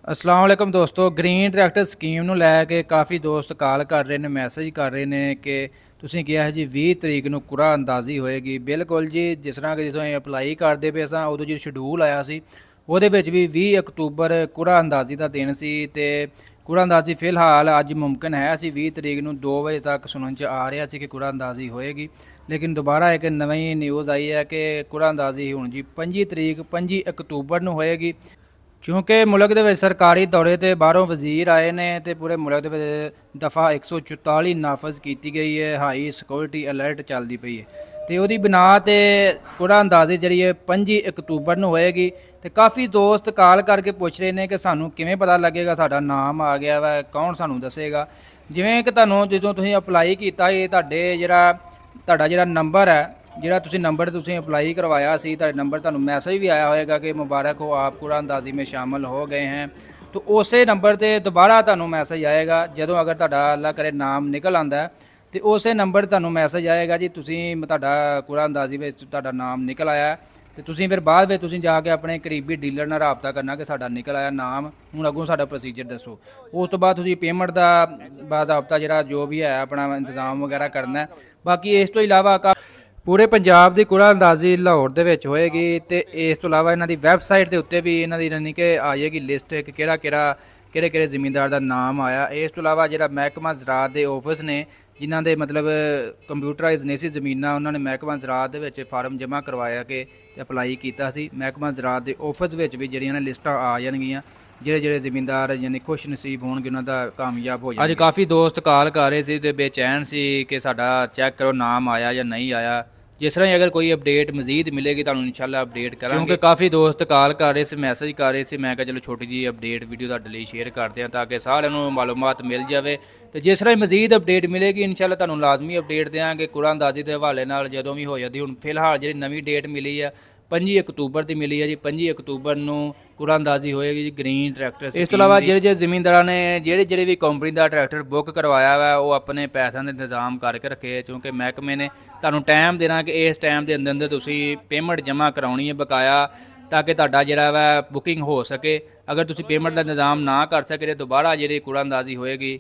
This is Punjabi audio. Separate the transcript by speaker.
Speaker 1: अस्सलाम वालेकुम दोस्तों। ग्रीन ट्रैक्टर ਸਕੀਮ ਨੂੰ ਲੈ ਕੇ ਕਾਫੀ ਦੋਸਤ ਕਾਲ ਕਰ ਰਹੇ ਨੇ, ਮੈਸੇਜ ਕਰ ਰਹੇ ਨੇ ਕਿ ਤੁਸੀਂ ਕਿਹਾ ਜੀ 20 ਤਰੀਕ ਨੂੰ ਕੁਰਾ ਅੰਦਾਜ਼ੀ ਹੋਏਗੀ। ਬਿਲਕੁਲ ਜੀ, ਜਿਸ ਤਰ੍ਹਾਂ ਕਿ ਜਦੋਂ ਅਸੀਂ ਅਪਲਾਈ ਕਰਦੇ ਪਏ ਸਾਂ ਉਦੋਂ ਜੀ ਸ਼ਡਿਊਲ ਆਇਆ ਸੀ ਉਹਦੇ ਵਿੱਚ ਵੀ 20 ਅਕਤੂਬਰ ਕੁਰਾ ਅੰਦਾਜ਼ੀ ਦਾ ਦਿਨ ਸੀ ਤੇ ਕੁਰਾ ਅੰਦਾਜ਼ੀ ਫਿਲਹਾਲ ਅੱਜ ਮੁਮਕਿਨ ਹੈ ਅਸੀਂ 20 ਤਰੀਕ ਨੂੰ 2 ਵਜੇ ਤੱਕ ਸੁਣਨ 'ਚ ਆ ਰਿਹਾ ਸੀ ਕਿ ਕੁਰਾ ਅੰਦਾਜ਼ੀ ਹੋਏਗੀ। ਲੇਕਿਨ ਦੁਬਾਰਾ ਇੱਕ ਨਵੀਂ ਨਿਊਜ਼ ਆਈ ਹੈ ਕਿ ਕੁਰਾ ਅੰਦਾਜ਼ੀ ਹੁਣ ਜੀ 25 ਤਰੀਕ 25 ਅਕਤੂਬਰ ਨੂੰ ਹੋਏਗੀ। ਕਿਉਂਕਿ ਮੁਲਕ ਦੇ ਵਿੱਚ ਸਰਕਾਰੀ ਦੌਰੇ ਤੇ ਬਾਹਰੋਂ ਵਜ਼ੀਰ ਆਏ ਨੇ ਤੇ ਪੂਰੇ ਮੁਲਕ ਦੇ ਵਿੱਚ ਦਫਾ 144 ਨਾਫਜ਼ ਕੀਤੀ ਗਈ ਹੈ, ਹਾਈ ਸਿਕਿਉਰਿਟੀ ਅਲਰਟ ਚੱਲਦੀ ਪਈ ਹੈ ਤੇ ਉਹਦੀ ਬਿਨਾ ਤੇ ਕੁਰਾ ਅੰਦਾਜ਼ੀ ਜਿਹੜੀ ਹੈ 25 ਅਕਤੂਬਰ ਨੂੰ ਹੋਏਗੀ। ਤੇ ਕਾਫੀ ਦੋਸਤ ਕਾਲ ਕਰਕੇ ਪੁੱਛ ਰਹੇ ਨੇ ਕਿ ਸਾਨੂੰ ਕਿਵੇਂ ਪਤਾ ਲੱਗੇਗਾ, ਸਾਡਾ ਨਾਮ ਆ ਗਿਆ ਵਾ, ਕੌਣ ਸਾਨੂੰ ਦੱਸੇਗਾ। ਜਿਵੇਂ ਕਿ ਤੁਹਾਨੂੰ ਜਦੋਂ ਤੁਸੀਂ ਅਪਲਾਈ ਕੀਤਾ ਇਹ ਤੁਹਾਡਾ ਜਿਹੜਾ ਨੰਬਰ ਹੈ, ਜਿਹੜਾ ਤੁਸੀਂ ਨੰਬਰ ਤੁਸੀਂ ਅਪਲਾਈ ਕਰਵਾਇਆ ਸੀ, ਤੁਹਾਡੇ नंबर ਤੁਹਾਨੂੰ ਮੈਸੇਜ ਵੀ ਆਇਆ ਹੋਏਗਾ ਕਿ ਮੁਬਾਰਕ ਹੋ ਆਪ ਕੁਰਾ ਅੰਦਾਜ਼ੀ में शामिल हो गए हैं। तो ਉਸੇ ਨੰਬਰ ਤੇ ਦੁਬਾਰਾ ਤੁਹਾਨੂੰ ਮੈਸੇਜ ਆਏਗਾ ਜਦੋਂ ਅਗਰ ਤੁਹਾਡਾ ਅੱਲਾ ਕਰੇ ਨਾਮ ਨਿਕਲ ਆਂਦਾ ਤੇ ਉਸੇ ਨੰਬਰ ਤੁਹਾਨੂੰ ਮੈਸੇਜ ਆਏਗਾ ਜੀ ਤੁਸੀਂ ਤੁਹਾਡਾ ਕੁਰਾ ਅੰਦਾਜ਼ੀ ਵਿੱਚ ਤੁਹਾਡਾ ਨਾਮ ਨਿਕਲ ਆਇਆ ਤੇ ਤੁਸੀਂ ਫਿਰ ਬਾਅਦ ਵਿੱਚ ਤੁਸੀਂ ਜਾ ਕੇ ਆਪਣੇ ਕਰੀਬੀ ਡੀਲਰ ਨਾਲ ਰਾਬਤਾ ਕਰਨਾ ਕਿ ਸਾਡਾ ਨਿਕਲ ਆਇਆ ਨਾਮ, ਹੁਣ ਅੱਗੋਂ ਸਾਡਾ ਪ੍ਰੋਸੀਜਰ ਦੱਸੋ। ਉਸ ਤੋਂ ਬਾਅਦ ਤੁਸੀਂ ਪੇਮੈਂਟ ਦਾ ਬਾਜ਼ਾਬਤਾ ਜਿਹੜਾ ਜੋ ਵੀ ਹੈ ਆਪਣਾ ਇੰਤਜ਼ਾਮ ਵਗੈਰਾ ਕਰਨਾ। ਬਾਕੀ ਇਸ ਤੋਂ ਇਲਾਵਾ पूरे पंजाब की कुरा अंदाजी लाहौर दे विच होएगी ते इस तो इलावा इन्हां दी वैबसाइट के उत्ते भी इन्हां दी यानी कि आ जाएगी लिस्ट कि केड़े ज़मींदार का नाम आया। इस तो इलावा जिहड़ा महकमा ज़राअत के ऑफिस ने जिन्हां दे मतलब कंप्यूटराइज नहीं सी ज़मीनां, उन्होंने महकमा ज़राअत दे विच फार्म जमा करवाया कि अपलाई कीता सी। महकमा ज़राअत के ऑफिस विच भी जिहड़ियां ने लिस्टां आ जाणगीआं ਜਿਹੜੇ ਜ਼ਿਮੀਂਦਾਰ यानी खुश नसीब होणगे उन्हां दा कामयाब हो जाए। अज काफ़ी दोस्त कॉल कर रहे थे तो बेचैन सी कि साडा चैक करो नाम आया या नहीं आया। जिस तरह अगर कोई अपडेट मजीद मिलेगी तो इंशाल्लाह अपडेट करेंगे, क्योंकि काफ़ी दोस्त कॉल कर रहे थे, मैसेज कर रहे थे। मैं कहा चलो छोटी जी अपडेट वीडियो तुहाडे लई शेयर करते हैं ताकि सारिਆਂ ਨੂੰ मालूमात मिल जाए। तो जिस तरह मजीद अपडेट मिलेगी इंशाल्लाह तुहानूं लाजमी अपडेट देंगे कुरा अंदाजी के हवाले नाल जदों भी हो जाती। हुण फिलहाल जी नवीं डेट मिली है 25 अक्तूबर की मिली है जी। 25 अक्तूबर ਨੂੰ ਕੁਰਾ ਅੰਦਾਜ਼ੀ ਹੋਏਗੀ ਜੀ ਗ੍ਰੀਨ ਟਰੈਕਟਰ। ਇਸ ਤੋਂ ਇਲਾਵਾ ਜਿਹੜੇ ਜ਼ਿਮੀਂਦਾਰਾਂ ਨੇ ਜਿਹੜੇ ਵੀ ਕੰਪਨੀ ਦਾ ਟਰੈਕਟਰ ਬੁੱਕ ਕਰਵਾਇਆ ਵਾ ਉਹ ਆਪਣੇ ਪੈਸਿਆਂ ਦਾ ਇੰਤਜ਼ਾਮ ਕਰਕੇ ਰੱਖੇ, ਕਿਉਂਕਿ ਮਹਿਕਮੇ ਨੇ ਤੁਹਾਨੂੰ ਟਾਈਮ ਦੇਣਾ ਕਿ ਇਸ ਟਾਈਮ ਦੇ ਅੰਦਰ ਤੁਸੀਂ ਪੇਮੈਂਟ ਜਮ੍ਹਾਂ ਕਰਾਉਣੀ ਹੈ ਬਕਾਇਆ, ਤਾਂ ਕਿ ਤੁਹਾਡਾ ਜਿਹੜਾ ਵਾ ਬੁਕਿੰਗ ਹੋ ਸਕੇ। ਅਗਰ ਤੁਸੀਂ ਪੇਮੈਂਟ ਦਾ ਇੰਤਜ਼ਾਮ ਨਾ ਕਰ ਸਕੇ ਤਾਂ ਦੁਬਾਰਾ ਜਿਹੜੀ ਕੁਰਾ ਅੰਦਾਜ਼ੀ ਹੋਏਗੀ